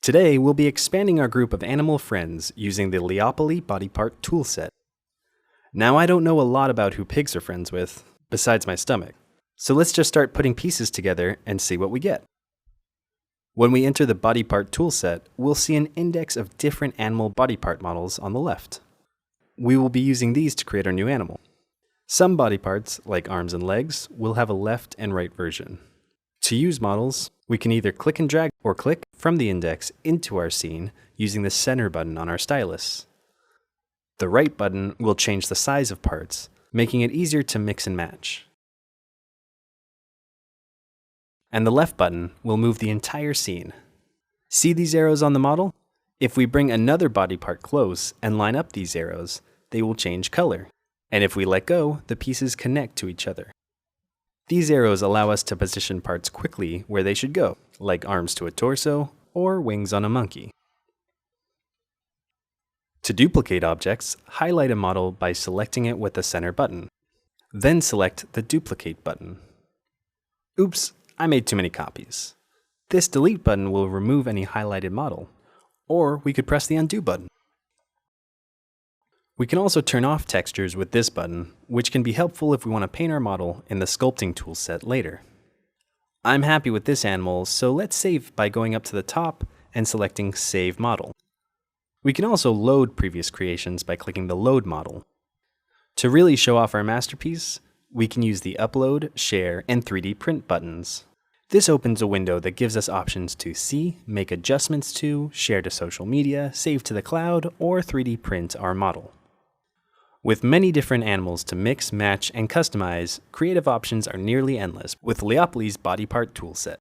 Today, we'll be expanding our group of animal friends using the Leopoly Bodypart toolset. Now, I don't know a lot about who pigs are friends with, besides my stomach, so let's just start putting pieces together and see what we get. When we enter the Bodypart toolset, we'll see an index of different animal body part models on the left. We will be using these to create our new animal. Some body parts, like arms and legs, will have a left and right version. To use models, we can either click and drag or click from the index into our scene using the center button on our stylus. The right button will change the size of parts, making it easier to mix and match. And the left button will move the entire scene. See these arrows on the model? If we bring another body part close and line up these arrows, they will change color. And if we let go, the pieces connect to each other. These arrows allow us to position parts quickly where they should go, like arms to a torso or wings on a monkey. To duplicate objects, highlight a model by selecting it with the center button. Then select the Duplicate button. Oops, I made too many copies. This Delete button will remove any highlighted model, or we could press the Undo button. We can also turn off textures with this button, which can be helpful if we want to paint our model in the sculpting toolset later. I'm happy with this animal, so let's save by going up to the top and selecting Save Model. We can also load previous creations by clicking the Load Model. To really show off our masterpiece, we can use the Upload, Share, and 3D Print buttons. This opens a window that gives us options to see, make adjustments to, share to social media, save to the cloud, or 3D print our model. With many different animals to mix, match, and customize, creative options are nearly endless with Leopoly's Bodypart toolset.